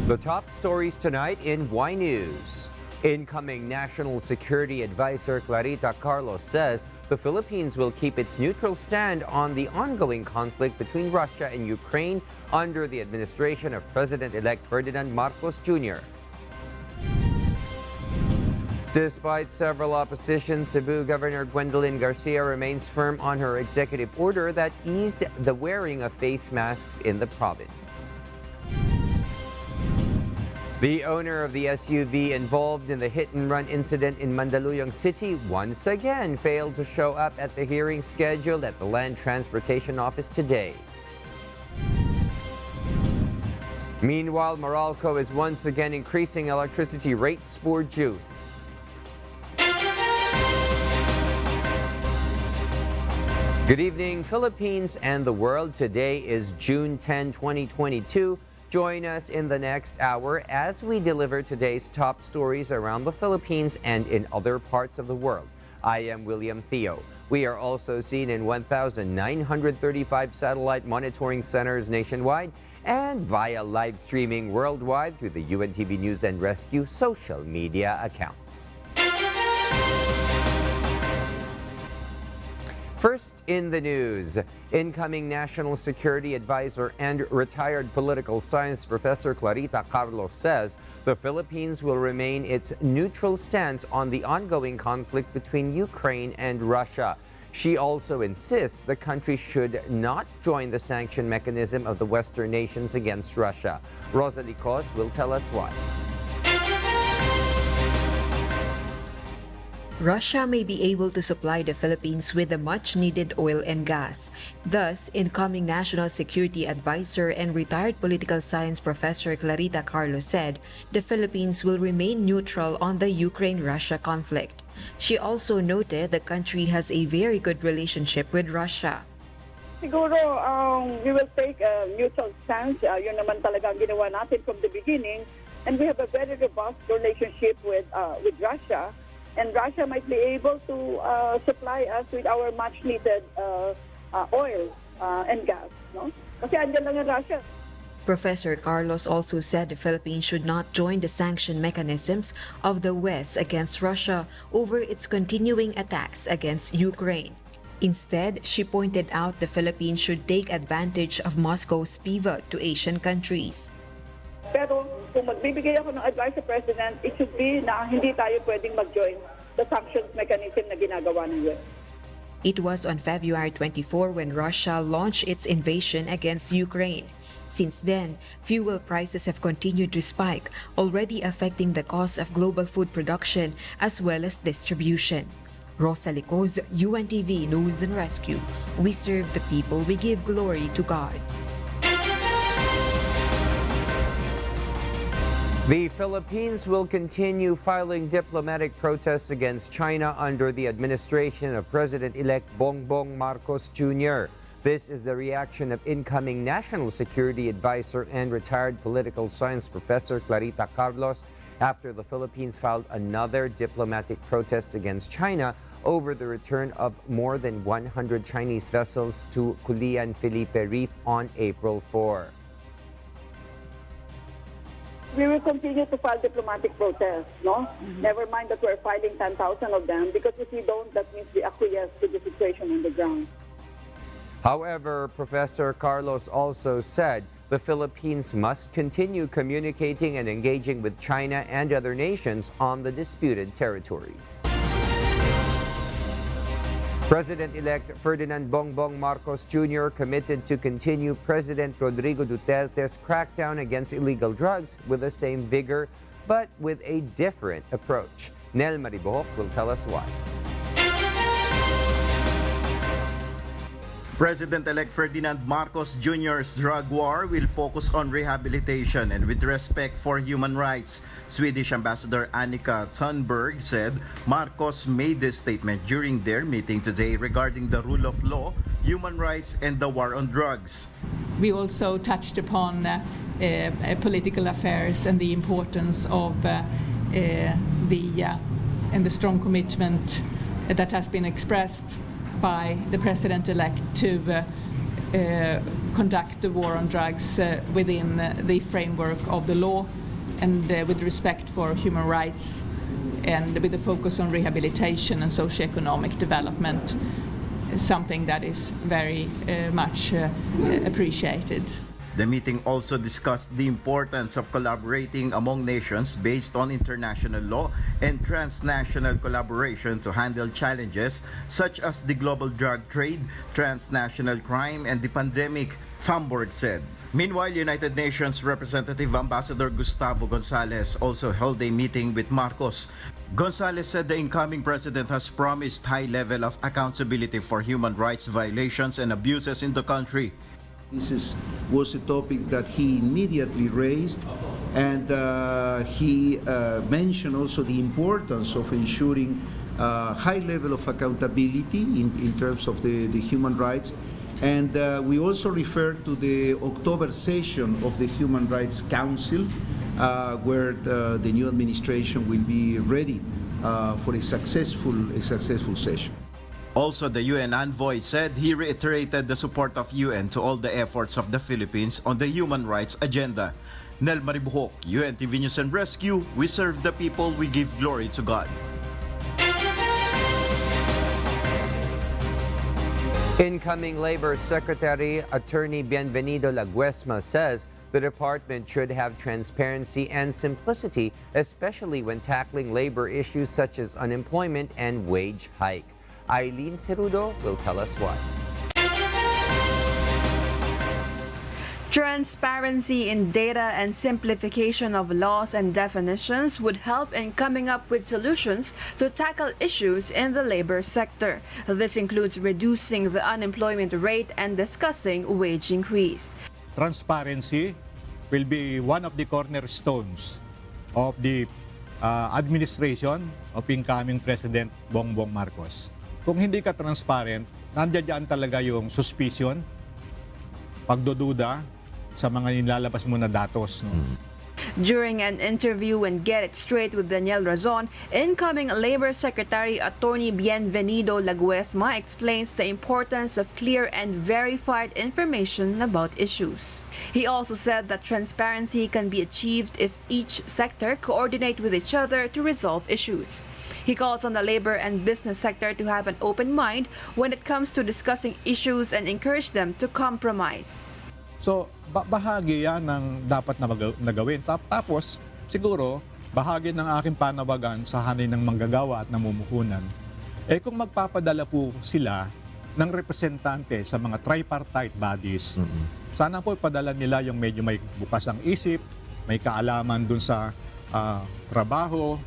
The top stories tonight in Y News. Incoming National Security Advisor Clarita Carlos says the Philippines will keep its neutral stand on the ongoing conflict between Russia and Ukraine under the administration of President-elect Ferdinand Marcos Jr. Despite several oppositions, Cebu Governor Garcia remains firm on her executive order that eased the wearing of face masks in the province. The owner of the SUV involved in the hit-and-run incident in Mandaluyong City once again failed to show up at the hearing scheduled at the Land Transportation Office today. Meanwhile, Meralco is once again increasing electricity rates for June. Good evening, Philippines and the world. Today is June 10, 2022. Join us in the next hour as we deliver today's top stories around the Philippines and in other parts of the world. I am William Theo. We are also seen in 1,935 satellite monitoring centers nationwide and via live streaming worldwide through the UNTV News and Rescue social media accounts. First in the news, incoming National Security Advisor and retired political science professor Clarita Carlos says the Philippines will remain its neutral stance on the ongoing conflict between Ukraine and Russia. She also insists the country should not join the sanction mechanism of the Western nations against Russia. Rosalie Cos will tell us why. Russia may be able to supply the Philippines with the much-needed oil and gas. Thus, incoming National Security Advisor and retired political science professor Clarita Carlos said the Philippines will remain neutral on the Ukraine-Russia conflict. She also noted the country has a very good relationship with Russia. Siguro, we will take a neutral stance. Yun naman talaga ang ginawa natin from the beginning. And we have a very robust relationship with Russia. And Russia might be able to supply us with our much-needed oil and gas. No? Kasi andyan lang ang Russia. Professor Carlos also said the Philippines should not join the sanction mechanisms of the West against Russia over its continuing attacks against Ukraine. Instead, she pointed out the Philippines should take advantage of Moscow's pivot to Asian countries. Pero kung magbibigay ako ng advice sa President, it should be na hindi tayo pwedeng mag-join the sanctions mechanism na ginagawa ng US. It was on February 24 when Russia launched its invasion against Ukraine. Since then, fuel prices have continued to spike, already affecting the cost of global food production as well as distribution. Rosalie Cos, UNTV News and Rescue. We serve the people, we give glory to God. The Philippines will continue filing diplomatic protests against China under the administration of President-elect Bongbong Marcos Jr. This is the reaction of incoming National Security Advisor and retired political science professor Clarita Carlos after the Philippines filed another diplomatic protest against China over the return of more than 100 Chinese vessels to Culian Felipe Reef on April 4. We will continue to file diplomatic protests, no? Never mind that we're filing 10,000 of them, because if we don't, that means we acquiesce to the situation on the ground. However, Professor Carlos also said the Philippines must continue communicating and engaging with China and other nations on the disputed territories. President-elect Ferdinand Bongbong Marcos Jr. committed to continue President Rodrigo Duterte's crackdown against illegal drugs with the same vigor, but with a different approach. Nel Maribohok will tell us why. President-elect Ferdinand Marcos Jr.'s drug war will focus on rehabilitation and with respect for human rights. Swedish Ambassador Annika Thunberg said Marcos made this statement during their meeting today regarding the rule of law, human rights, and the war on drugs. We also touched upon political affairs and the importance of the strong commitment that has been expressed by the President-elect to conduct the war on drugs within the framework of the law and with respect for human rights and with a focus on rehabilitation and socioeconomic development, something that is very much appreciated. The meeting also discussed the importance of collaborating among nations based on international law and transnational collaboration to handle challenges such as the global drug trade, transnational crime, and the pandemic, Thunberg said. Meanwhile, United Nations Representative Ambassador Gustavo Gonzalez also held a meeting with Marcos. Gonzalez said the incoming president has promised high level of accountability for human rights violations and abuses in the country. This was a topic that he immediately raised, and he mentioned also the importance of ensuring high level of accountability in terms of the human rights. And we also referred to the October session of the Human Rights Council, where the new administration will be ready for a successful session. Also, the UN envoy said he reiterated the support of UN to all the efforts of the Philippines on the human rights agenda. Nel Maribuhok, UNTV News and Rescue, we serve the people, we give glory to God. Incoming Labor Secretary Attorney Bienvenido Laguesma says the department should have transparency and simplicity, especially when tackling labor issues such as unemployment and wage hike. Eileen Cerudo will tell us why. Transparency in data and simplification of laws and definitions would help in coming up with solutions to tackle issues in the labor sector. This includes reducing the unemployment rate and discussing wage increase. Transparency will be one of the cornerstones of the administration of incoming President Bongbong Marcos. Kung hindi ka transparent, nandiyan talaga yung suspicion, pagdududa sa mga nilalabas mo na datos. No? During an interview in Get It Straight with Daniel Razon, incoming Labor Secretary Attorney Bienvenido Laguesma explains the importance of clear and verified information about issues. He also said that transparency can be achieved if each sector coordinate with each other to resolve issues. He calls on the labor and business sector to have an open mind when it comes to discussing issues and encourage them to compromise. So, bahagi yan ng dapat na gawin. Tapos, siguro, bahagi ng aking panawagan sa hanay ng manggagawa at namumuhunan, kung magpapadala po sila ng representante sa mga tripartite bodies, sana po ipadala nila yung medyo may bukas ang isip, may kaalaman dun sa trabaho.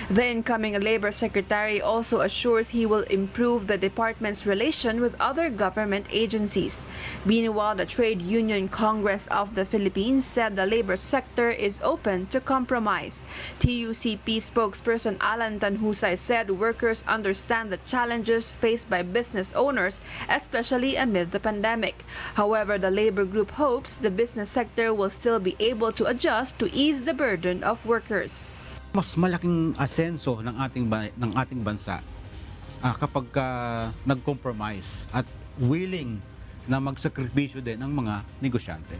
The incoming Labor Secretary also assures he will improve the department's relation with other government agencies. Meanwhile, the Trade Union Congress of the Philippines said the labor sector is open to compromise. TUCP spokesperson Alan Tanhusay said workers understand the challenges faced by business owners, especially amid the pandemic. However, the labor group hopes the business sector will still be able to adjust to ease the burden of workers. Mas malaking asenso ng ating bansa kapag nag-compromise at willing na magsakripisyo din ang mga negosyante.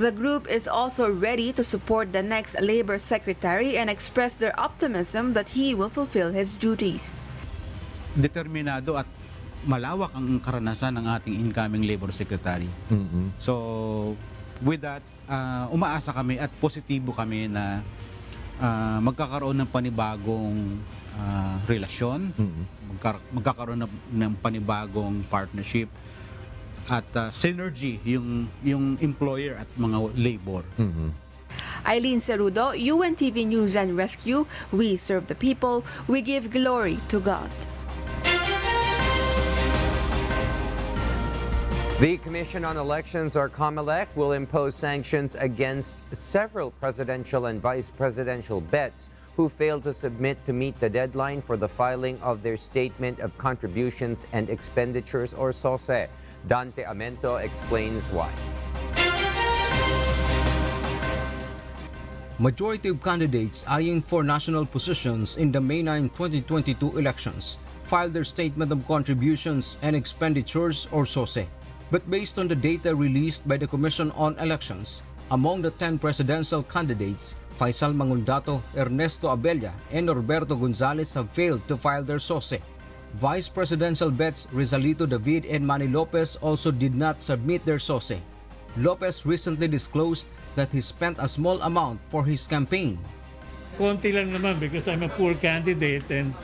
The group is also ready to support the next Labor Secretary and express their optimism that he will fulfill his duties. Determinado at malawak ang karanasan ng ating incoming Labor Secretary. So, with that, umaasa kami at positibo kami na magkakaroon ng panibagong relasyon, magkakaroon ng panibagong partnership at synergy yung employer at mga labor. Eileen Cerudo, UNTV News and Rescue. We serve the people. We give glory to God. The Commission on Elections, or COMELEC, will impose sanctions against several presidential and vice presidential bets who failed to submit to meet the deadline for the filing of their Statement of Contributions and Expenditures, or SOSE. Dante Amento explains why. Majority of candidates eyeing for national positions in the May 9, 2022 elections filed their Statement of Contributions and Expenditures, or SOSE. But based on the data released by the Commission on Elections, among the 10 presidential candidates, Faisal Mangundato, Ernesto Abella, and Norberto Gonzales have failed to file their SOSE. Vice presidential bets Rizalito David and Manny Lopez also did not submit their SOSE. Lopez recently disclosed that he spent a small amount for his campaign. Konti lang naman because I'm a poor candidate and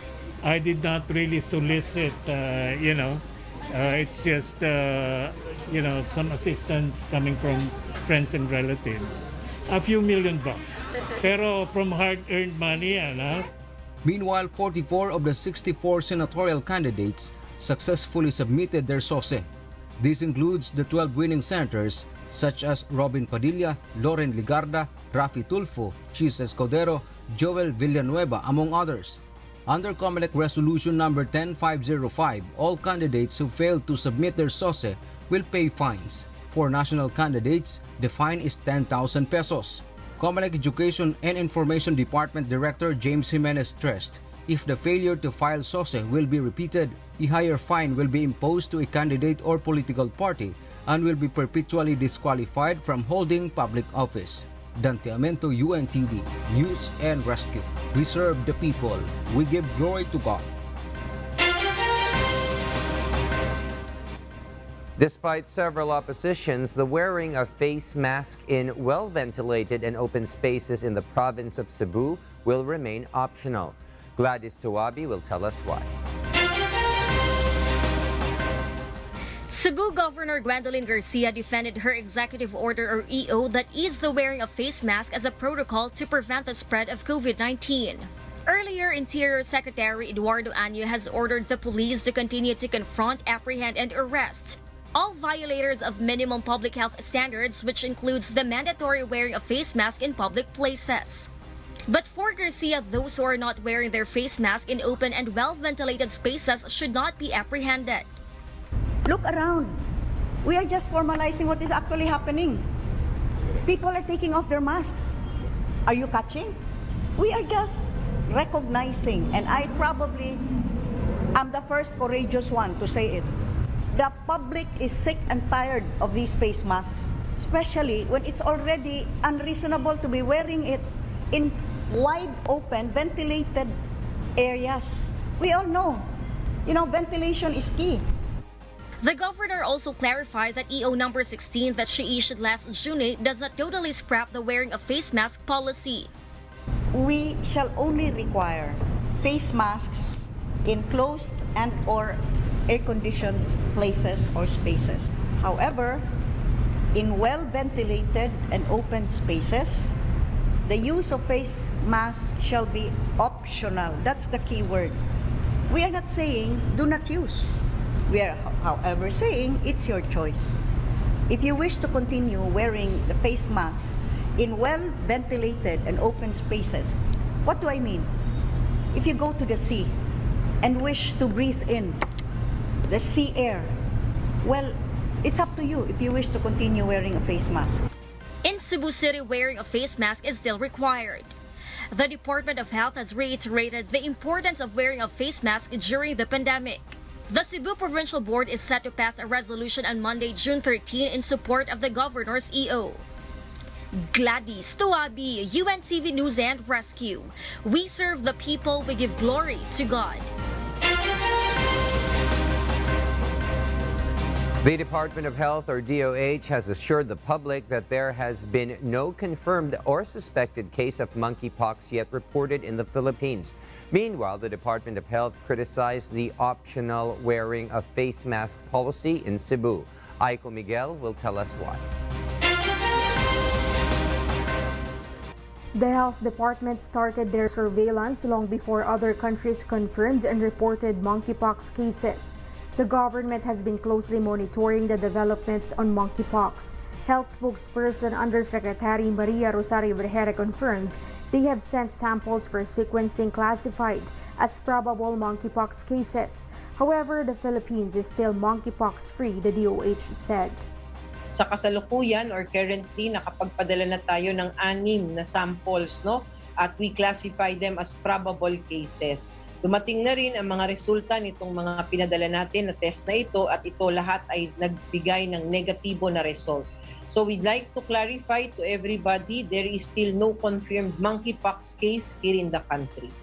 I did not really solicit, it's just, some assistance coming from friends and relatives. A few $1 million. Pero from hard-earned money yan, ha? Meanwhile, 44 of the 64 senatorial candidates successfully submitted their SOSE. This includes the 12 winning senators such as Robin Padilla, Loren Ligarda, Rafi Tulfo, Chis Escudero, Joel Villanueva, among others. Under COMELEC Resolution number 10505, all candidates who failed to submit their SOSE will pay fines. For national candidates, the fine is 10,000 pesos. COMELEC Education and Information Department Director James Jimenez stressed, if the failure to file SOSE will be repeated, a higher fine will be imposed to a candidate or political party and will be perpetually disqualified from holding public office. Dante Amento, UNTV, News and Rescue. We serve the people. We give glory to God. Despite several oppositions, the wearing of face masks in well-ventilated and open spaces in the province of Cebu will remain optional. Gladys Tuabi will tell us why. Cebu Governor Gwendolyn Garcia defended her executive order or EO that eased the wearing of face mask as a protocol to prevent the spread of COVID-19. Earlier, Interior Secretary Eduardo Año has ordered the police to continue to confront, apprehend, and arrest all violators of minimum public health standards, which includes the mandatory wearing of face mask in public places. But for Garcia, those who are not wearing their face mask in open and well-ventilated spaces should not be apprehended. Look around. We are just formalizing what is actually happening. People are taking off their masks. Are you catching? We are just recognizing, and I probably am the first courageous one to say it. The public is sick and tired of these face masks, especially when it's already unreasonable to be wearing it in wide open, ventilated areas. We all know, ventilation is key. The governor also clarified that EO number 16 that she issued last June does not totally scrap the wearing of face mask policy. We shall only require face masks in closed and or air-conditioned places or spaces. However, in well-ventilated and open spaces, the use of face masks shall be optional. That's the key word. We are not saying do not use. We are, however, saying it's your choice. If you wish to continue wearing the face mask in well-ventilated and open spaces, what do I mean? If you go to the sea and wish to breathe in the sea air, well, it's up to you if you wish to continue wearing a face mask. In Cebu City, wearing a face mask is still required. The Department of Health has reiterated the importance of wearing a face mask during the pandemic. The Cebu Provincial Board is set to pass a resolution on Monday, June 13 in support of the governor's EO. Gladys Tuabi, UNTV News and Rescue. We serve the people, we give glory to God. The Department of Health, or DOH, has assured the public that there has been no confirmed or suspected case of monkeypox yet reported in the Philippines. Meanwhile, the Department of Health criticized the optional wearing of face mask policy in Cebu. Aiko Miguel will tell us why. The Health Department started their surveillance long before other countries confirmed and reported monkeypox cases. The government has been closely monitoring the developments on monkeypox. Health spokesperson Undersecretary Maria Rosario Vergara confirmed they have sent samples for sequencing classified as probable monkeypox cases. However, the Philippines is still monkeypox-free, the DOH said. Sa kasalukuyan or currently, nakapagpadala na tayo ng 6 na samples, no? At we classify them as probable cases. Dumating na rin ang mga resulta nitong mga pinadala natin na test na ito at ito lahat ay nagbigay ng negatibo na result. So we'd like to clarify to everybody, there is still no confirmed monkeypox case here in the country.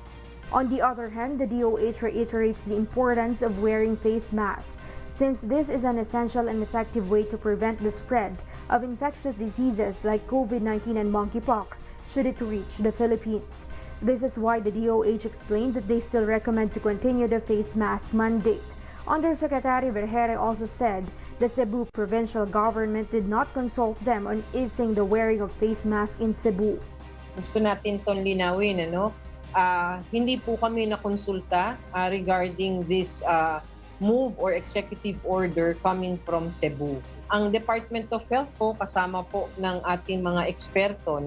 On the other hand, the DOH reiterates the importance of wearing face masks, since this is an essential and effective way to prevent the spread of infectious diseases like COVID-19 and monkeypox should it reach the Philippines. This is why the DOH explained that they still recommend to continue the face mask mandate. Undersecretary Vergere also said the Cebu provincial government did not consult them on easing the wearing of face mask in Cebu. Gusto natin itong linawin, hindi po kami nakonsulta regarding this move or executive order coming from Cebu. Ang Department of Health po, kasama po ng ating mga eksperto,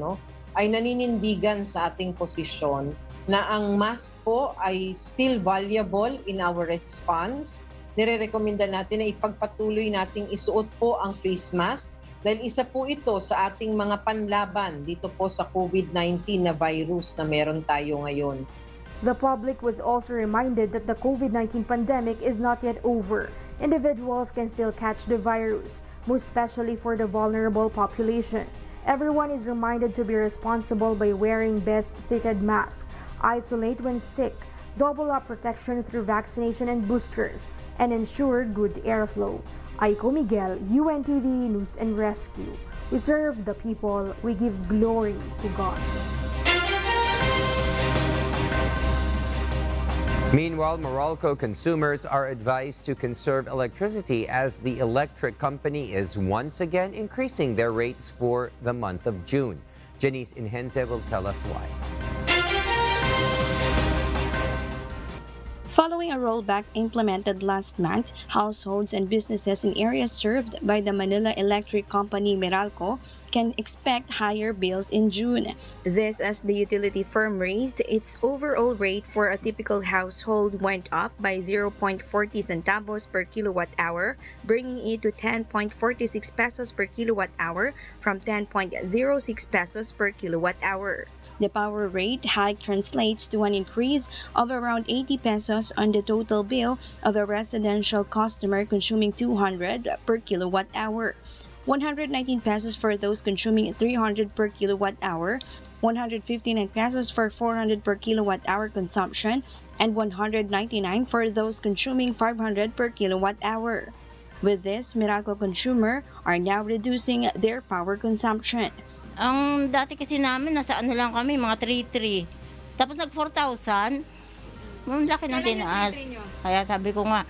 ay naninindigan sa ating posisyon na ang mask po ay still valuable in our response. Nire-recommenda natin na ipagpatuloy nating isuot po ang face mask dahil isa po ito sa ating mga panlaban dito po sa COVID-19 na virus na meron tayo ngayon. The public was also reminded that the COVID-19 pandemic is not yet over. Individuals can still catch the virus, most especially for the vulnerable population. Everyone is reminded to be responsible by wearing best-fitted masks, isolate when sick, double up protection through vaccination and boosters, and ensure good airflow. Aiko Miguel, UNTV News and Rescue. We serve the people, we give glory to God. Meanwhile, Meralco consumers are advised to conserve electricity as the electric company is once again increasing their rates for the month of June. Janice Inhente will tell us why. Following a rollback implemented last month, households and businesses in areas served by the Manila Electric Company Meralco can expect higher bills in June. This as the utility firm raised its overall rate for a typical household went up by 0.40 centavos per kilowatt hour, bringing it to 10.46 pesos per kilowatt hour from 10.06 pesos per kilowatt hour. The power rate hike translates to an increase of around 80 pesos on the total bill of a residential customer consuming 200 per kilowatt hour, 119 pesos for those consuming 300 per kilowatt hour, 159 pesos for 400 per kilowatt hour consumption, and 199 for those consuming 500 per kilowatt hour. With this, Meralco consumer are now reducing their power consumption. Ang dati kasi namin, nasa ano lang kami, mga 3,300. Tapos nag 4,000, ang laki ng tinaas. Kaya sabi ko nga,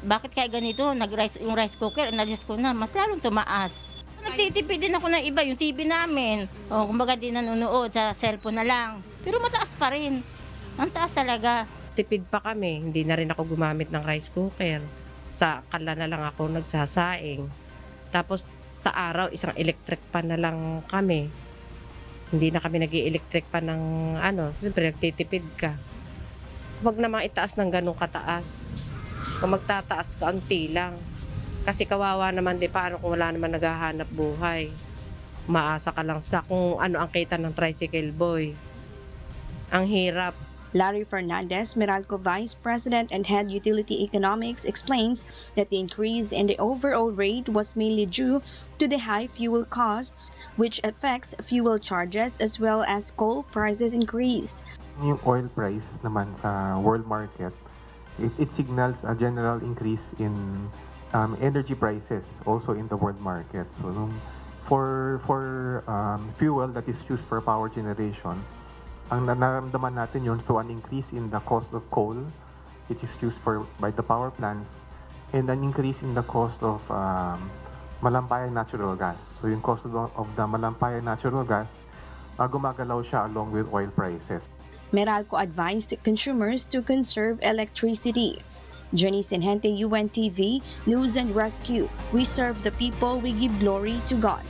bakit kaya ganito? Yung rice cooker, analis ko na, mas lalong tumaas. Nagtitipid din ako ng iba, yung TV namin. Kumbaga din nanonood, sa cellphone na lang. Pero mataas pa rin. Ang taas talaga. Tipid pa kami, hindi na rin ako gumamit ng rice cooker. Sa kala na lang ako nagsasaing. Tapos sa araw, isang electric pan na lang kami. Hindi na kami nag-i-electric pan ng siyempre nagtitipid ka. Huwag naman itaas ng ganong kataas. Kung magtataas ka, unti lang. Kasi kawawa naman paano kung wala naman naghahanap buhay. Maasa ka lang sa kung ano ang kita ng tricycle boy. Ang hirap. Larry Fernandez, Meralco Vice President and Head Utility Economics, explains that the increase in the overall rate was mainly due to the high fuel costs, which affects fuel charges as well as coal prices increased. Yung oil price naman sa world market, it signals a general increase in energy prices also in the world market. So for fuel that is used for power generation, ang nararamdaman natin yun through an increase in the cost of coal, which is used by the power plants, and an increase in the cost of malampayang natural gas. So yung cost of the malampayang natural gas, gumagalaw siya along with oil prices. Meralco advised consumers to conserve electricity. Janice Inhente, UNTV, News and Rescue. We serve the people, we give glory to God.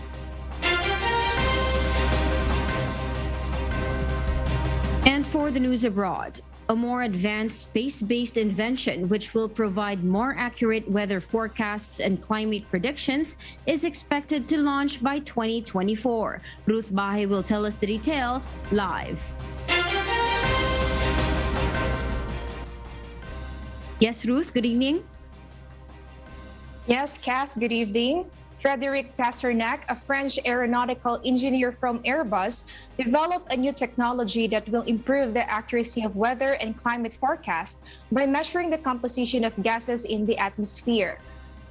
And for the news abroad, a more advanced space-based invention which will provide more accurate weather forecasts and climate predictions is expected to launch by 2024. Ruth Bahay will tell us the details live. Yes, Ruth, good evening. Yes, Kath, good evening. Frederic Pasternak, a French aeronautical engineer from Airbus, developed a new technology that will improve the accuracy of weather and climate forecast by measuring the composition of gases in the atmosphere.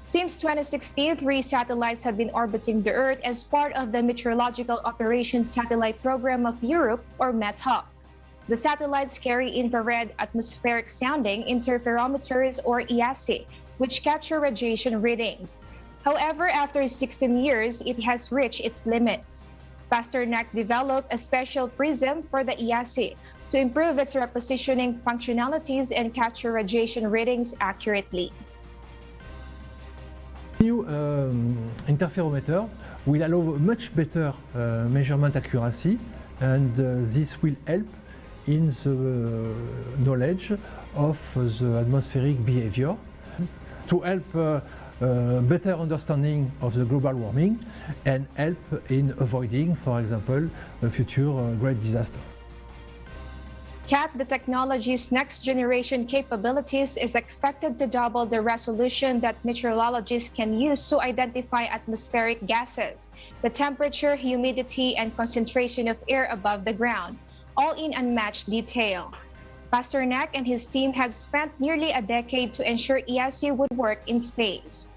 Since 2016, 3 satellites have been orbiting the Earth as part of the Meteorological Operations Satellite Program of Europe, or METOP. The satellites carry infrared atmospheric sounding interferometers, or IASI, which capture radiation readings. However, after 16 years, it has reached its limits. Pasternak developed a special prism for the IASI to improve its repositioning functionalities and capture radiation readings accurately. New interferometer will allow much better measurement accuracy, and this will help in the knowledge of the atmospheric behavior to help better understanding of the global warming and help in avoiding, for example, future great disasters. Cat, the technology's next generation capabilities is expected to double the resolution that meteorologists can use to identify atmospheric gases, the temperature, humidity, and concentration of air above the ground, all in unmatched detail. Pasternak and his team have spent nearly a decade to ensure IASI would work in space.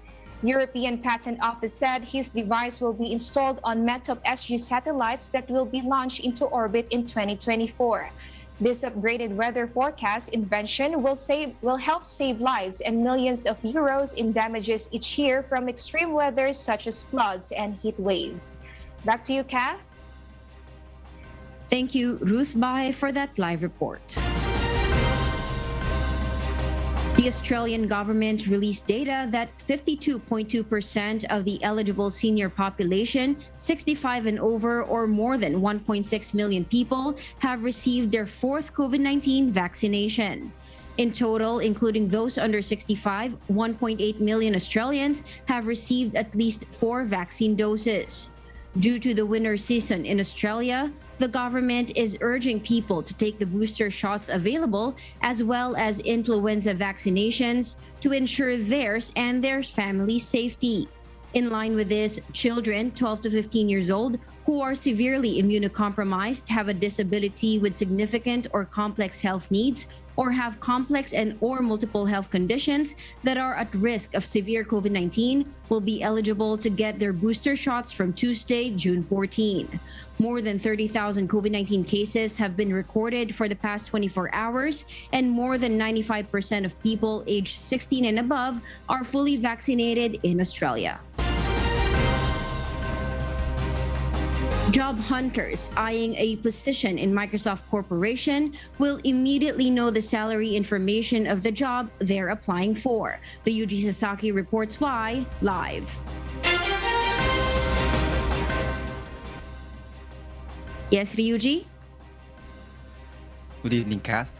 European Patent Office said his device will be installed on METOP SG satellites that will be launched into orbit in 2024. This upgraded weather forecast invention will help save lives and millions of euros in damages each year from extreme weather such as floods and heat waves. Back to you, Kath. Thank you, Ruth Bae, for that live report. The Australian government released data that 52.2% of the eligible senior population, 65 and over, or more than 1.6 million people, have received their 4th COVID-19 vaccination. In total, including those under 65, 1.8 million Australians have received at least 4 vaccine doses. Due to the winter season in Australia, the government is urging people to take the booster shots available, as well as influenza vaccinations, to ensure theirs and their family's safety. In line with this, children 12 to 15 years old who are severely immunocompromised, have a disability with significant or complex health needs, or have complex and or multiple health conditions that are at risk of severe COVID-19 will be eligible to get their booster shots from Tuesday, June 14. More than 30,000 COVID-19 cases have been recorded for the past 24 hours, and more than 95% of people aged 16 and above are fully vaccinated in Australia. Job hunters eyeing a position in Microsoft Corporation will immediately know the salary information of the job they're applying for. Ryuji Sasaki reports why live. Yes, Ryuji? Good evening, Kath.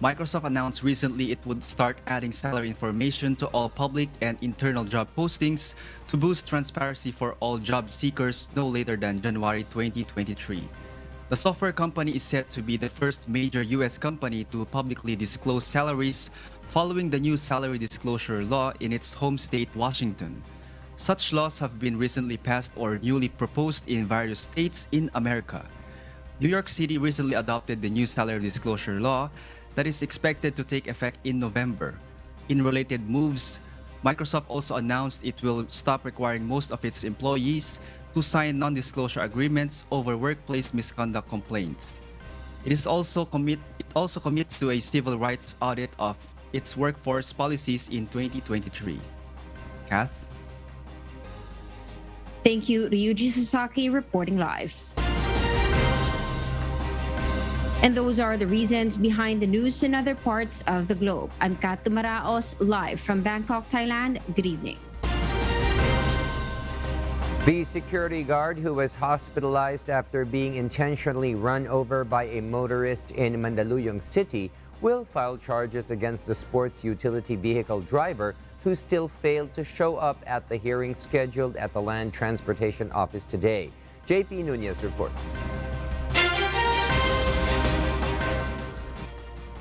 Microsoft announced recently it would start adding salary information to all public and internal job postings to boost transparency for all job seekers no later than January 2023. The software company is set to be the first major US company to publicly disclose salaries following the new salary disclosure law in its home state, Washington. Such laws have been recently passed or newly proposed in various states in America. New York City recently adopted the new salary disclosure law that is expected to take effect in November. In related moves, Microsoft also announced it will stop requiring most of its employees to sign non-disclosure agreements over workplace misconduct complaints. It also commits to a civil rights audit of its workforce policies in 2023. Kath? Thank you, Ryuji Sasaki, reporting live. And those are the reasons behind the news in other parts of the globe. I'm Kat Tumaraos, live from Bangkok, Thailand. Good evening. The security guard who was hospitalized after being intentionally run over by a motorist in Mandaluyong City will file charges against the sports utility vehicle driver who still failed to show up at the hearing scheduled at the Land Transportation Office today. JP Nunez reports.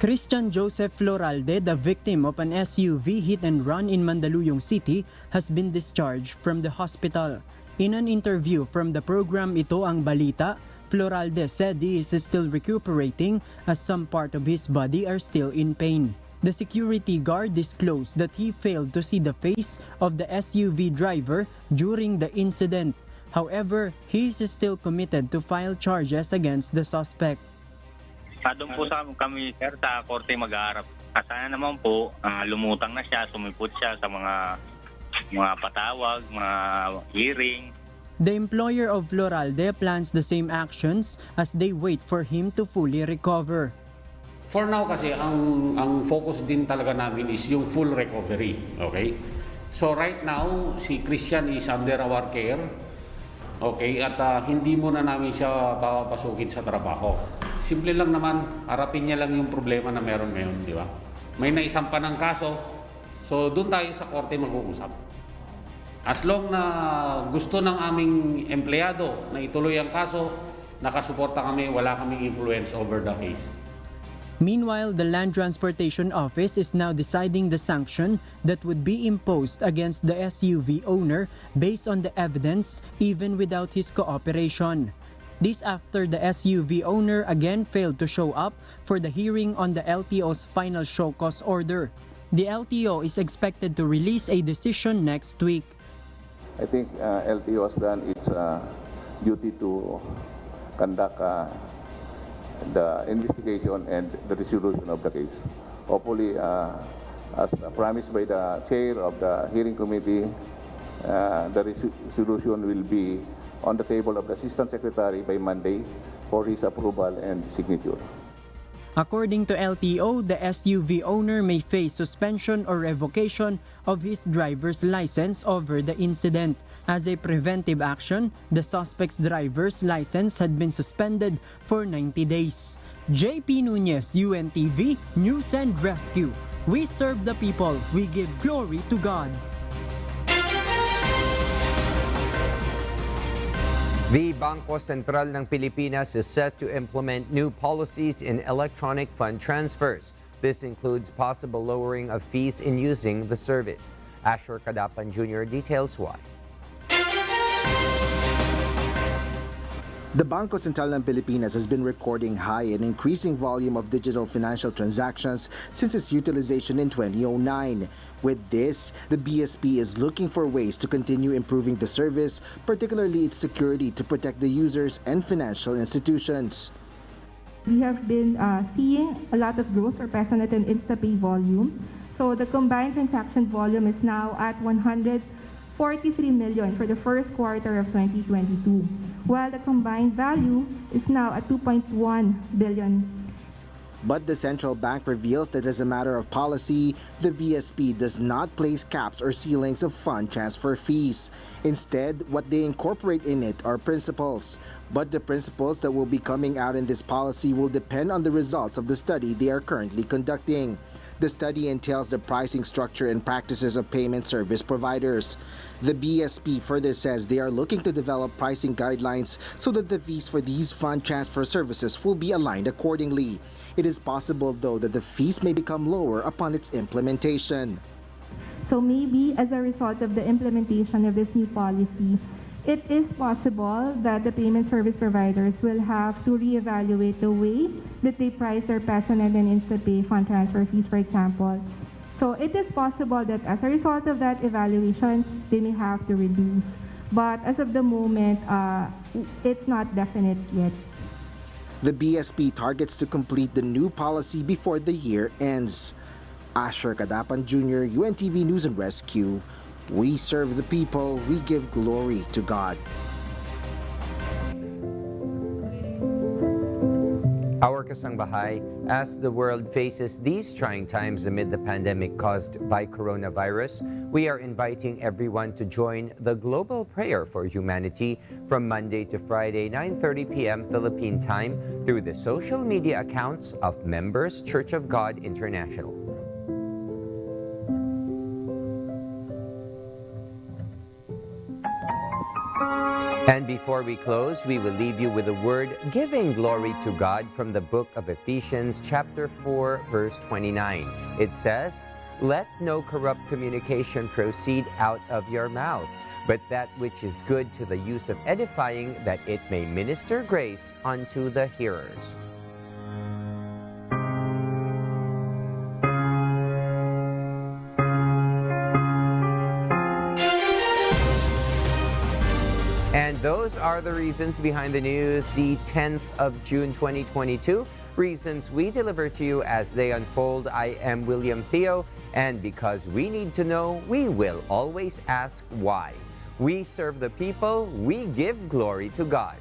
Christian Joseph Floralde, the victim of an SUV hit and run in Mandaluyong City, has been discharged from the hospital. In an interview from the program Ito Ang Balita, Floralde said he is still recuperating as some part of his body are still in pain. The security guard disclosed that he failed to see the face of the SUV driver during the incident. However, he is still committed to file charges against the suspect. Doon po kami, sir, sa korte mag-aarap. Sana naman po, lumutang na siya, sumipot siya sa mga patawag, mga hearing. The employer of Floralde plans the same actions as they wait for him to fully recover. For now kasi, ang focus din talaga namin is yung full recovery. Okay? So right now, si Christian is under our care. Okay? At hindi muna namin siya papapasukin sa trabaho. Simple lang naman, harapin niya lang yung problema na meron ngayon, di ba? May naisampa ng kaso, so doon tayo sa korte mag-uusap. As long na gusto ng aming empleyado na ituloy ang kaso, nakasuporta kami, wala kaming influence over the case. Meanwhile, the Land Transportation Office is now deciding the sanction that would be imposed against the SUV owner based on the evidence, even without his cooperation. This after the SUV owner again failed to show up for the hearing on the LTO's final show cause order. The LTO is expected to release a decision next week. I think LTO has done its duty to conduct the investigation and the resolution of the case. Hopefully, as promised by the chair of the hearing committee, the resolution will be on the table of the Assistant Secretary by Monday for his approval and signature. According to LTO, the SUV owner may face suspension or revocation of his driver's license over the incident. As a preventive action, the suspect's driver's license had been suspended for 90 days. JP Nunez, UNTV, News and Rescue. We serve the people. We give glory to God. The Bangko Sentral ng Pilipinas is set to implement new policies in electronic fund transfers. This includes possible lowering of fees in using the service. Asher Kadapan Jr. details why. The Bangko Sentral ng Pilipinas has been recording high and increasing volume of digital financial transactions since its utilization in 2009. With this, the BSP is looking for ways to continue improving the service, particularly its security to protect the users and financial institutions. We have been seeing a lot of growth for PesoNet and InstaPay volume. So the combined transaction volume is now at 143 million for the first quarter of 2022, while the combined value is now at 2.1 billion. But the central bank reveals that as a matter of policy, the BSP does not place caps or ceilings of fund transfer fees. Instead, what they incorporate in it are principles. But the principles that will be coming out in this policy will depend on the results of the study they are currently conducting. The study entails the pricing structure and practices of payment service providers. The BSP further says they are looking to develop pricing guidelines so that the fees for these fund transfer services will be aligned accordingly. It is possible, though, that the fees may become lower upon its implementation. So maybe as a result of the implementation of this new policy, it is possible that the payment service providers will have to reevaluate the way that they price their PesoNet and InstaPay fund transfer fees, for example. So it is possible that as a result of that evaluation, they may have to reduce. But as of the moment, it's not definite yet. The BSP targets to complete the new policy before the year ends. Asher Kadapan Jr., UNTV News and Rescue. We serve the people, we give glory to God. Our Kasangbahay, as the world faces these trying times amid the pandemic caused by coronavirus, we are inviting everyone to join the global prayer for humanity from Monday to Friday, 9:30 p.m. Philippine time through the social media accounts of Members Church of God International. And before we close, we will leave you with a word giving glory to God from the book of Ephesians chapter 4, verse 29. It says, "Let no corrupt communication proceed out of your mouth, but that which is good to the use of edifying, that it may minister grace unto the hearers." And those are the reasons behind the news, the 10th of June 2022. Reasons we deliver to you as they unfold. I am William Theo, and because we need to know, we will always ask why. We serve the people, we give glory to God.